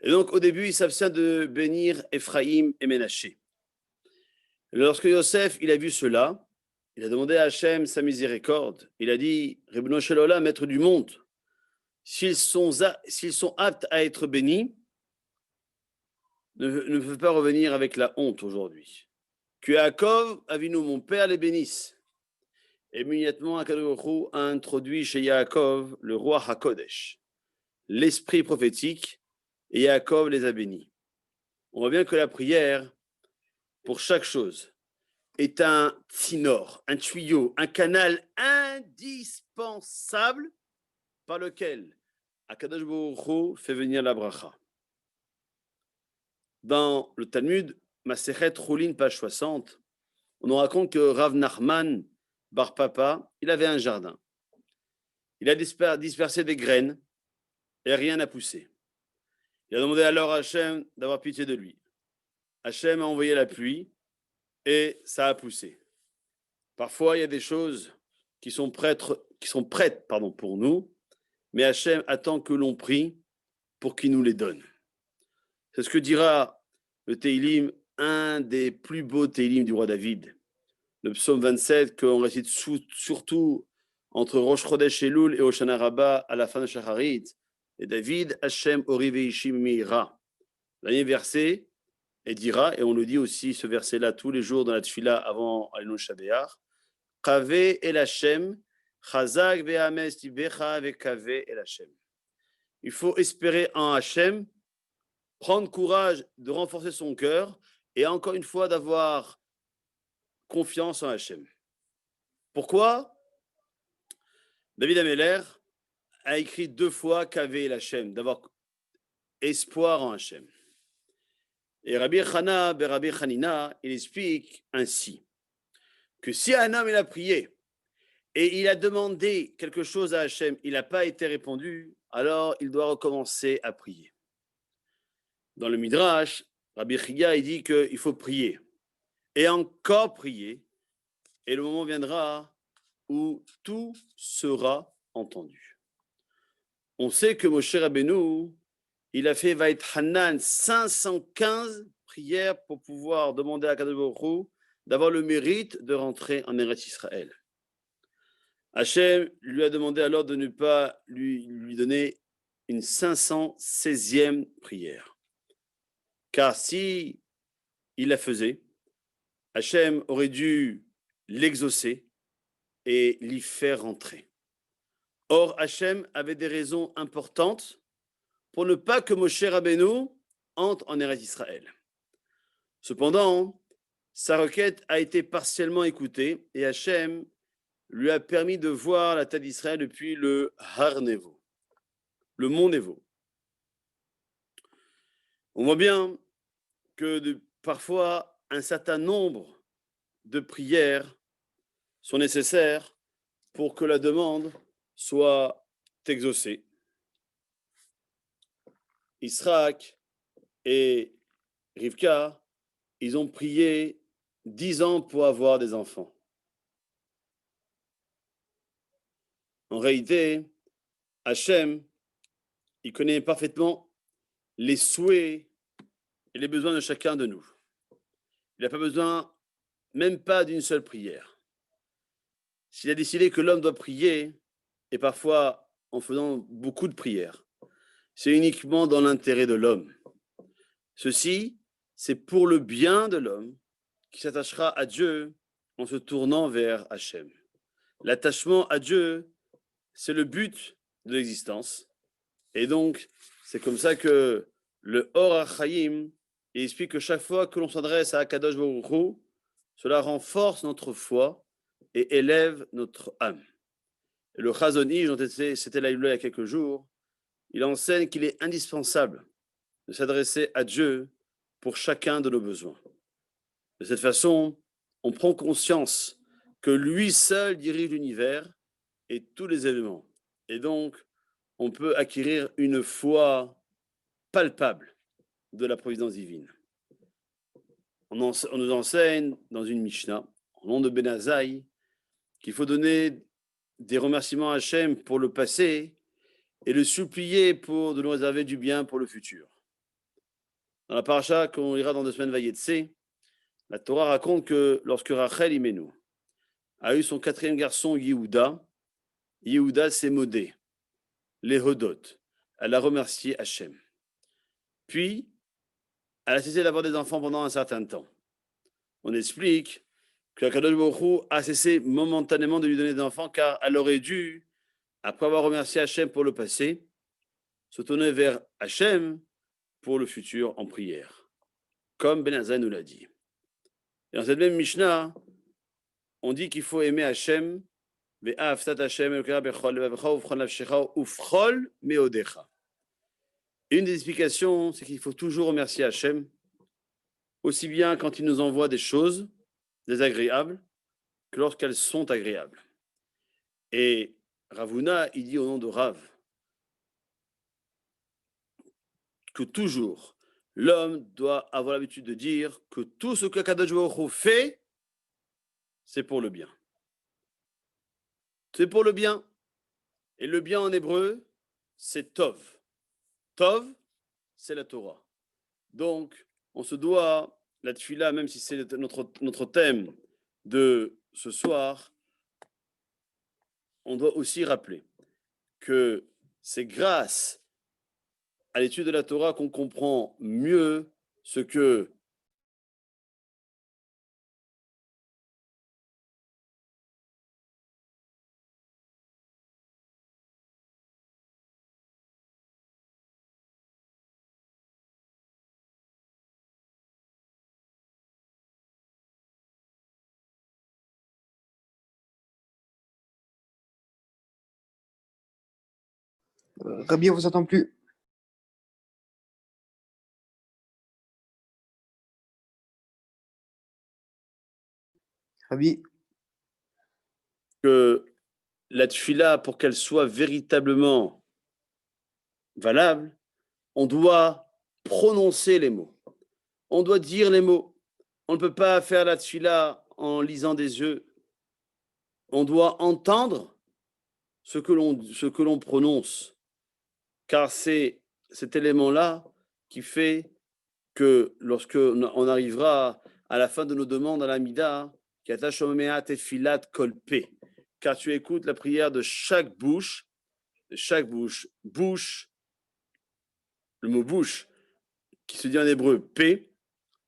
Et donc, au début, il s'abstient de bénir Ephraïm et Ménaché. Et lorsque Yosef, il a vu cela, il a demandé à Hachem sa miséricorde. Il a dit, Ribbono shel olam, maître du monde, s'ils sont aptes à être bénis, ne peuvent pas revenir avec la honte aujourd'hui. Que Yaakov, Avinu, mon père, les bénisse. Et immédiatement, Akadosh Baruch Hu a introduit chez Yaakov le roi HaKodesh, l'esprit prophétique, et Yaakov les a bénis. On voit bien que la prière, pour chaque chose, est un tsinor, un tuyau, un canal indispensable par lequel Akadosh Baruch Hu fait venir la bracha. Dans le Talmud, Masechet Choulin, page 60, on nous raconte que Rav Nachman Bar Papa, il avait un jardin. Il a dispersé des graines et rien n'a poussé. Il a demandé alors à Hachem d'avoir pitié de lui. Hachem a envoyé la pluie et ça a poussé. Parfois, il y a des choses qui sont prêtes pour nous, mais Hachem attend que l'on prie pour qu'il nous les donne. C'est ce que dira le Teilim, un des plus beaux Teilim du roi David, le psaume 27, qu'on récite surtout entre Rosh Chodesh Elul et Hoshana Rabbah à la fin de Shacharit. Et David, Hachem Orive Ishim Meira. Dernier verset, et dira, et on le dit aussi ce verset-là tous les jours dans la Tfila avant Alinu Shabeach, Kave el Hachem, Chazak ve'ames tibecha ve'kave el Hachem. Il faut espérer en Hachem, prendre courage de renforcer son cœur et encore une fois d'avoir confiance en Hachem. Pourquoi David Ameller a écrit 2 fois Kavé el Hachem, d'avoir espoir en Hachem. Et Rabbi Chana, Rabbi Chanina, il explique ainsi que si un homme il a prié et il a demandé quelque chose à Hachem, il n'a pas été répondu, alors il doit recommencer à prier. Dans le Midrash, Rabbi Chia il dit qu'il faut prier et encore prier, et le moment viendra où tout sera entendu. On sait que Moshe Rabbeinu, il a fait Vait Hanan 515 prières pour pouvoir demander à Kadosh Baruch Hu d'avoir le mérite de rentrer en Eretz Israël. Hachem lui a demandé alors de ne pas lui donner une 516e prière. Car si il la faisait, Hachem aurait dû l'exaucer et l'y faire rentrer. Or, Hachem avait des raisons importantes pour ne pas que Moshe Rabbeinu entre en Eretz Israël. Cependant, sa requête a été partiellement écoutée et Hachem lui a permis de voir la tête d'Israël depuis le Har Nevo, le mont Nevo. On voit bien que parfois un certain nombre de prières sont nécessaires pour que la demande soit exaucée. Israël et Rivka, ils ont prié 10 ans pour avoir des enfants. En réalité, Hachem, il connaît parfaitement les souhaits et les besoins de chacun de nous. Il n'a pas besoin, même pas d'une seule prière. S'il a décidé que l'homme doit prier, et parfois en faisant beaucoup de prières, c'est uniquement dans l'intérêt de l'homme. Ceci, c'est pour le bien de l'homme qui s'attachera à Dieu en se tournant vers Hachem. L'attachement à Dieu, c'est le but de l'existence. Et donc, c'est comme ça que le Or HaChaim explique que chaque fois que l'on s'adresse à Akadosh Baruch Hu, cela renforce notre foi et élève notre âme. Et le Chazon Ish, dont c'était là il y a quelques jours, il enseigne qu'il est indispensable de s'adresser à Dieu pour chacun de nos besoins. De cette façon, on prend conscience que lui seul dirige l'univers et tous les éléments. Et donc, on peut acquérir une foi palpable de la providence divine. On nous enseigne dans une Mishnah, au nom de Ben Azaï, qu'il faut donner des remerciements à Hachem pour le passé et le supplier de nous réserver du bien pour le futur. Dans la paracha qu'on lira dans 2 semaines Vayetse, la Torah raconte que lorsque Rachel Imenu a eu son 4e garçon Yehuda s'est modé, les Hodot. Elle a remercié Hachem. Puis, elle a cessé d'avoir des enfants pendant un certain temps. On explique que Akadosh Baruch Hu a cessé momentanément de lui donner des enfants car elle aurait dû, après avoir remercié Hachem pour le passé, se tourner vers Hachem pour le futur en prière, comme Ben Azai nous l'a dit. Et dans cette même Mishnah, on dit qu'il faut aimer Hachem, une des explications, c'est qu'il faut toujours remercier Hachem, aussi bien quand il nous envoie des choses désagréables que lorsqu'elles sont agréables. Et Ravuna, il dit au nom de Rav que toujours l'homme doit avoir l'habitude de dire que tout ce que Kadosh Baruch Hu fait, c'est pour le bien. C'est pour le bien. Et le bien en hébreu, c'est Tov. Tov, c'est la Torah. Donc, on se doit, la tefila, même si c'est notre thème de ce soir, on doit aussi rappeler que c'est grâce à l'étude de la Torah qu'on comprend mieux ce que Rabbi, on vous entend plus. Rabbi, que la tefila, pour qu'elle soit véritablement valable, on doit prononcer les mots. On doit dire les mots. On ne peut pas faire la tefila en lisant des yeux. On doit entendre ce que l'on prononce, car c'est cet élément-là qui fait que lorsque on arrivera à la fin de nos demandes à l'Amida, car tu écoutes la prière de chaque bouche, bouche, le mot bouche, qui se dit en hébreu P,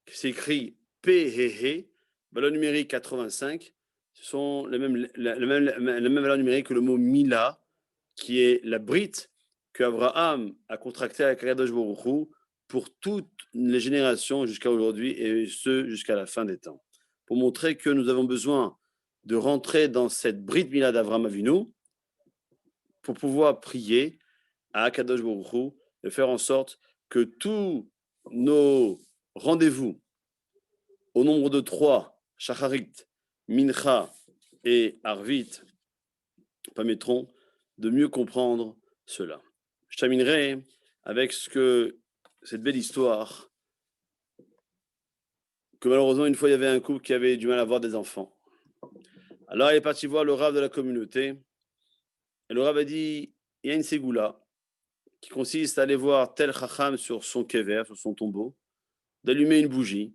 qui s'écrit P-He-He, valeur numérique 85, ce sont la même valeur numérique que le mot Mila, qui est la brite qu'Abraham a contractée avec Akadosh Baruch Hu pour toutes les générations jusqu'à aujourd'hui et ce jusqu'à la fin des temps. Pour montrer que nous avons besoin de rentrer dans cette brite Mila d'Abraham Avinu pour pouvoir prier à Akadosh Baruch Hu et faire en sorte que tous nos rendez-vous au nombre de 3, Shacharit, Mincha et Arvit, permettront de mieux comprendre cela. Je terminerai avec cette belle histoire que malheureusement, une fois, il y avait un couple qui avait du mal à avoir des enfants. Alors, il est parti voir le rav de la communauté Et le Rav a dit, il y a une ségoula qui consiste à aller voir tel chacham sur son kever, sur son tombeau, d'allumer une bougie.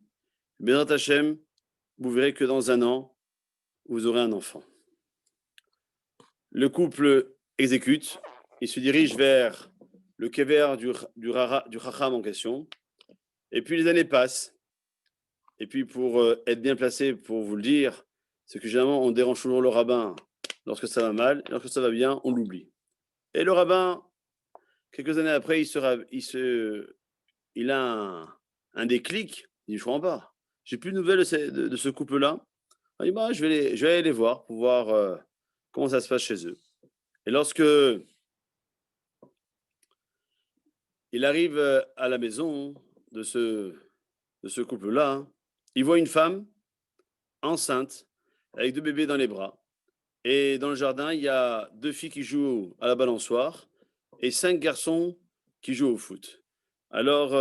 Bézrat Hashem, vous verrez que dans un an, vous aurez un enfant. Le couple exécute, il se dirige vers le kever du chacham en question, et puis les années passent. Et puis pour être bien placé pour vous le dire, c'est que généralement on dérange toujours le rabbin lorsque ça va mal, et lorsque ça va bien, on l'oublie. Et le rabbin, quelques années après, il a un déclic. Il dit, je ne comprends pas. J'ai plus de nouvelles de ce couple-là. Il dit, bah, je vais aller les voir pour voir comment ça se passe chez eux. Et lorsque il arrive à la maison de ce couple-là, il voit une femme enceinte avec 2 bébés dans les bras. Et dans le jardin, il y a 2 filles qui jouent à la balançoire et 5 garçons qui jouent au foot. Alors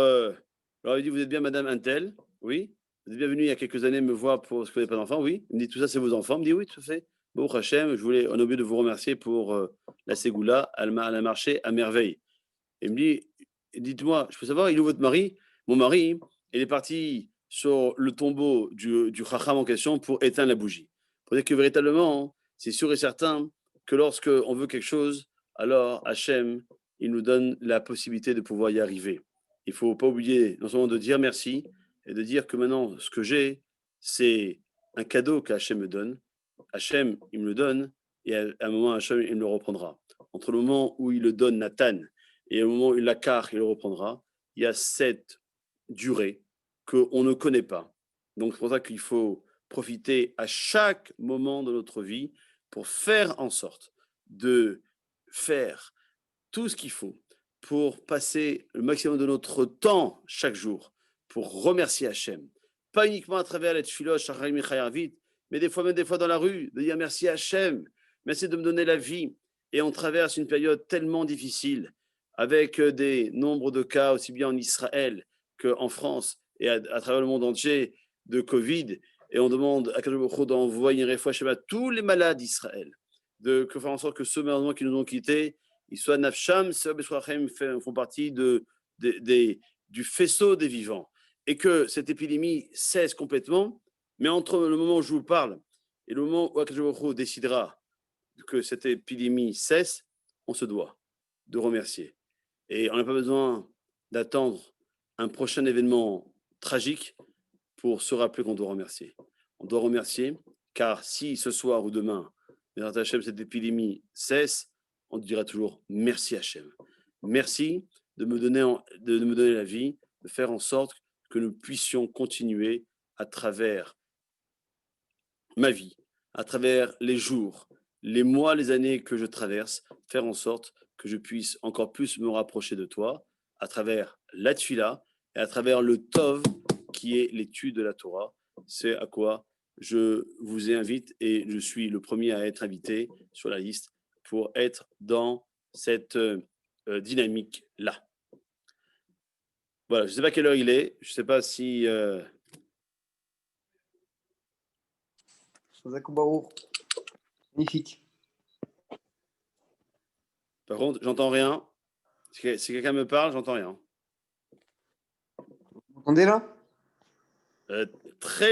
il dit, vous êtes bien Madame Intel? Oui. Vous êtes bien venue il y a quelques années me voir pour ce que vous n'avez pas d'enfants? Oui. Il me dit, tout ça, c'est vos enfants? Il me dit, oui, tout à fait. Bon, Hachem, on a oublié de vous remercier pour la ségoula. Elle a marché à merveille. Il me dit, dites-moi, je peux savoir, il est où votre mari? Mon mari, il est parti sur le tombeau du chacham en question pour éteindre la bougie. Pour dire que véritablement, c'est sûr et certain que lorsqu'on veut quelque chose, alors Hachem, il nous donne la possibilité de pouvoir y arriver. Il ne faut pas oublier non seulement de dire merci et de dire que maintenant, ce que j'ai, c'est un cadeau qu'Hachem me donne. Hachem, il me le donne et à un moment, Hachem, il me le reprendra. Entre le moment où il le donne, Nathan, et au moment où il l'acquiert, il le reprendra, il y a cette durée qu'on ne connaît pas. Donc c'est pour ça qu'il faut profiter à chaque moment de notre vie pour faire en sorte de faire tout ce qu'il faut pour passer le maximum de notre temps chaque jour pour remercier Hachem. Pas uniquement à travers les tfilotes, Shachar Michayavit, mais des fois dans la rue, de dire merci Hachem, merci de me donner la vie. Et on traverse une période tellement difficile avec des nombres de cas aussi bien en Israël qu'en France et à travers le monde entier de Covid. Et on demande à Kadosh Baruch Hu d'envoyer une réfoua à tous les malades d'Israël, de faire en sorte que ceux malheureusement qui nous ont quittés, ils soient nafsham, font partie du faisceau des vivants. Et que cette épidémie cesse complètement, mais entre le moment où je vous parle et le moment où Kadosh Baruch Hu décidera que cette épidémie cesse, on se doit de remercier. Et on n'a pas besoin d'attendre un prochain événement tragique pour se rappeler qu'on doit remercier. On doit remercier, car si ce soir ou demain, cette épidémie cesse, on dira toujours merci Hachem. Merci de me donner la vie, de faire en sorte que nous puissions continuer à travers ma vie, à travers les jours, les mois, les années que je traverse, faire en sorte que je puisse encore plus me rapprocher de toi à travers la tfila et à travers le tov qui est l'étude de la Torah. C'est à quoi je vous invite et je suis le premier à être invité sur la liste pour être dans cette dynamique-là. Voilà, je ne sais pas quelle heure il est, je ne sais pas si... Magnifique. Par contre, j'entends rien. Si quelqu'un me parle, j'entends rien. Vous m'entendez là? Très